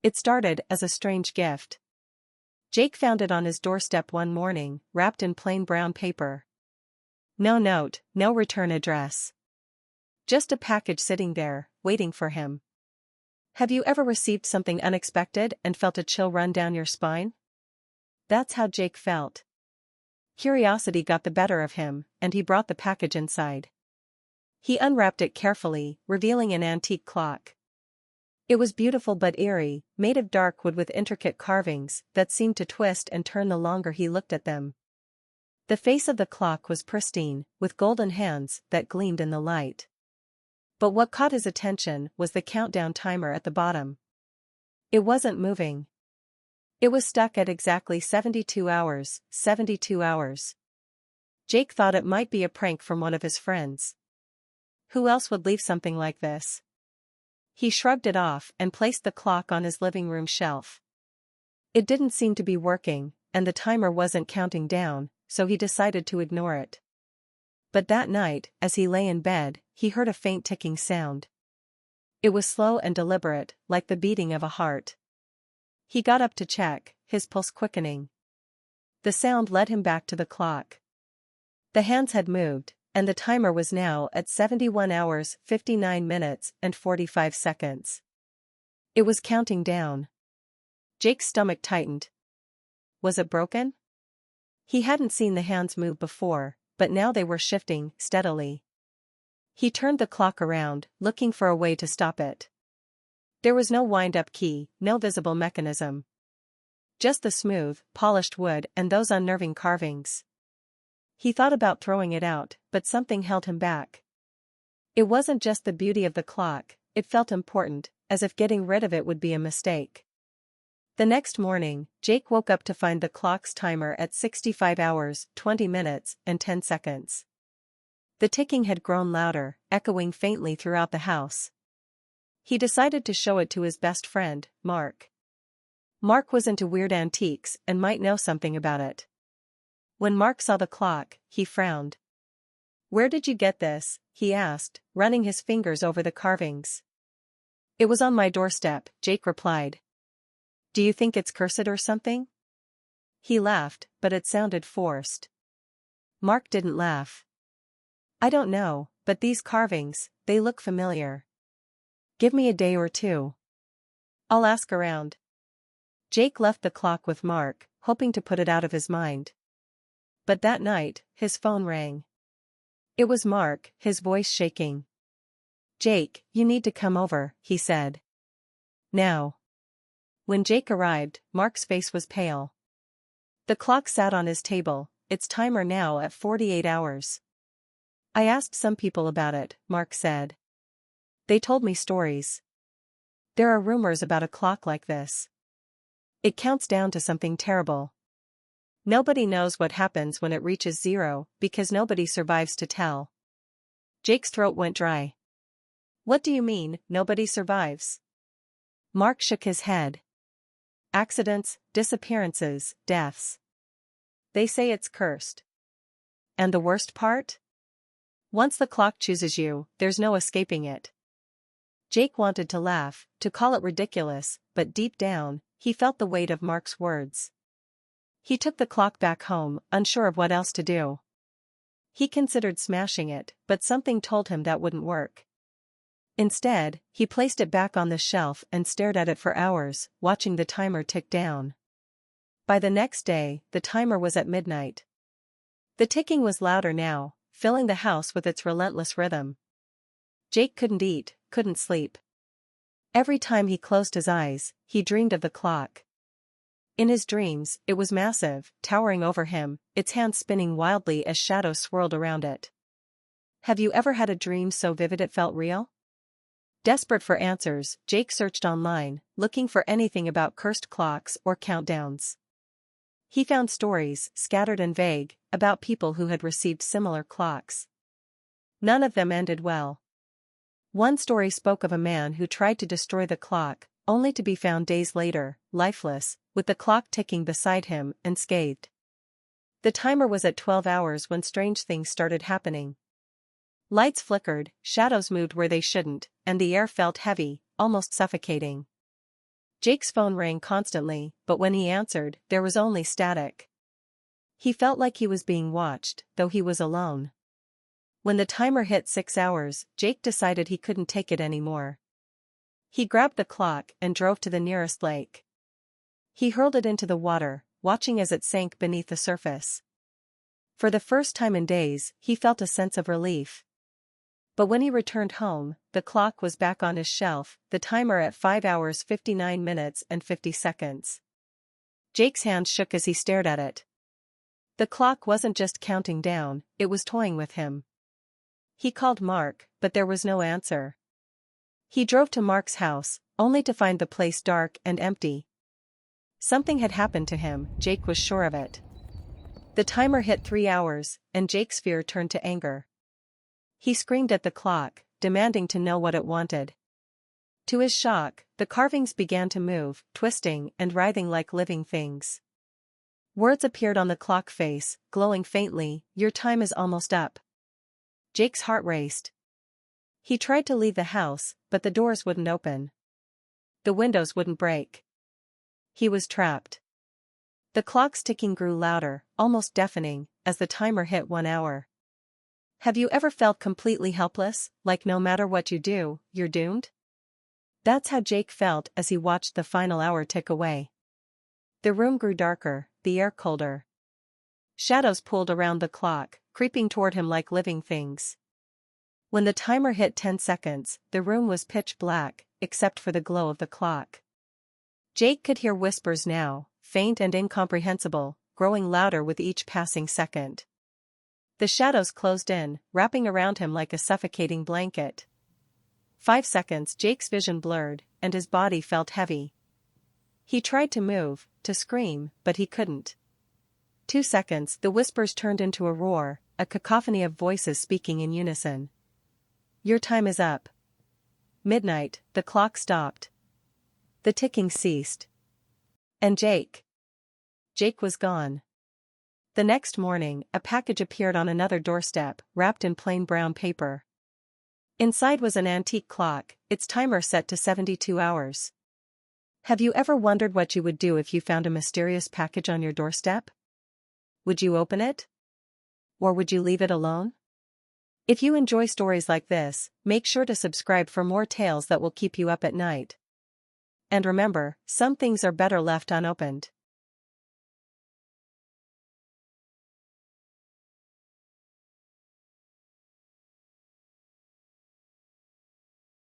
It started as a strange gift. Jake found it on his doorstep one morning, wrapped in plain brown paper. No note, no return address. Just a package sitting there, waiting for him. Have you ever received something unexpected and felt a chill run down your spine? That's how Jake felt. Curiosity got the better of him, and he brought the package inside. He unwrapped it carefully, revealing an antique clock. It was beautiful but eerie, made of dark wood with intricate carvings that seemed to twist and turn the longer he looked at them. The face of the clock was pristine, with golden hands that gleamed in the light. But what caught his attention was the countdown timer at the bottom. It wasn't moving. It was stuck at exactly 72 hours, 72 hours. Jake thought it might be a prank from one of his friends. Who else would leave something like this? He shrugged it off and placed the clock on his living room shelf. It didn't seem to be working, and the timer wasn't counting down, so he decided to ignore it. But that night, as he lay in bed, he heard a faint ticking sound. It was slow and deliberate, like the beating of a heart. He got up to check, his pulse quickening. The sound led him back to the clock. The hands had moved, and the timer was now at 71 hours 59 minutes and 45 seconds. It was counting down. Jake's stomach tightened. Was it broken? He hadn't seen the hands move before, but now they were shifting steadily. He turned the clock around, looking for a way to stop it. There was no wind-up key, no visible mechanism. Just the smooth, polished wood and those unnerving carvings. He thought about throwing it out, but something held him back. It wasn't just the beauty of the clock, it felt important, as if getting rid of it would be a mistake. The next morning, Jake woke up to find the clock's timer at 65 hours, 20 minutes, and 10 seconds. The ticking had grown louder, echoing faintly throughout the house. He decided to show it to his best friend, Mark. Mark was into weird antiques and might know something about it. When Mark saw the clock, he frowned. "Where did you get this?" he asked, running his fingers over the carvings. "It was on my doorstep," Jake replied. "Do you think it's cursed or something?" He laughed, but it sounded forced. Mark didn't laugh. "I don't know, but these carvings, they look familiar. Give me a day or two. I'll ask around." Jake left the clock with Mark, hoping to put it out of his mind. But that night, his phone rang. It was Mark, his voice shaking. "Jake, you need to come over," he said. "Now." When Jake arrived, Mark's face was pale. The clock sat on his table, its timer now at 48 hours. "I asked some people about it," Mark said. "They told me stories. There are rumors about a clock like this. It counts down to something terrible. Nobody knows what happens when it reaches zero, because nobody survives to tell." Jake's throat went dry. "What do you mean, nobody survives?" Mark shook his head. "Accidents, disappearances, deaths. They say it's cursed. And the worst part? Once the clock chooses you, there's no escaping it." Jake wanted to laugh, to call it ridiculous, but deep down, he felt the weight of Mark's words. He took the clock back home, unsure of what else to do. He considered smashing it, but something told him that wouldn't work. Instead, he placed it back on the shelf and stared at it for hours, watching the timer tick down. By the next day, the timer was at midnight. The ticking was louder now, filling the house with its relentless rhythm. Jake couldn't eat, couldn't sleep. Every time he closed his eyes, he dreamed of the clock. In his dreams, it was massive, towering over him, its hands spinning wildly as shadows swirled around it. Have you ever had a dream so vivid it felt real? Desperate for answers, Jake searched online, looking for anything about cursed clocks or countdowns. He found stories, scattered and vague, about people who had received similar clocks. None of them ended well. One story spoke of a man who tried to destroy the clock, only to be found days later, lifeless, with the clock ticking beside him, unscathed. The timer was at 12 hours when strange things started happening. Lights flickered, shadows moved where they shouldn't, and the air felt heavy, almost suffocating. Jake's phone rang constantly, but when he answered, there was only static. He felt like he was being watched, though he was alone. When the timer hit 6 hours, Jake decided he couldn't take it anymore. He grabbed the clock and drove to the nearest lake. He hurled it into the water, watching as it sank beneath the surface. For the first time in days, he felt a sense of relief. But when he returned home, the clock was back on his shelf, the timer at 5 hours 59 minutes and 50 seconds. Jake's hands shook as he stared at it. The clock wasn't just counting down, it was toying with him. He called Mark, but there was no answer. He drove to Mark's house, only to find the place dark and empty. Something had happened to him, Jake was sure of it. The timer hit 3 hours, and Jake's fear turned to anger. He screamed at the clock, demanding to know what it wanted. To his shock, the carvings began to move, twisting and writhing like living things. Words appeared on the clock face, glowing faintly, "Your time is almost up." Jake's heart raced. He tried to leave the house, but the doors wouldn't open. The windows wouldn't break. He was trapped. The clock's ticking grew louder, almost deafening, as the timer hit 1 hour. Have you ever felt completely helpless, like no matter what you do, you're doomed? That's how Jake felt as he watched the final hour tick away. The room grew darker, the air colder. Shadows pulled around the clock, creeping toward him like living things. When the timer hit 10 seconds, the room was pitch black, except for the glow of the clock. Jake could hear whispers now, faint and incomprehensible, growing louder with each passing second. The shadows closed in, wrapping around him like a suffocating blanket. 5 seconds, Jake's vision blurred, and his body felt heavy. He tried to move, to scream, but he couldn't. 2 seconds, the whispers turned into a roar, a cacophony of voices speaking in unison. Your time is up. Midnight, the clock stopped. The ticking ceased. And Jake was gone. The next morning, a package appeared on another doorstep, wrapped in plain brown paper. Inside was an antique clock, its timer set to 72 hours. Have you ever wondered what you would do if you found a mysterious package on your doorstep? Would you open it? Or would you leave it alone? If you enjoy stories like this, make sure to subscribe for more tales that will keep you up at night. And remember, some things are better left unopened.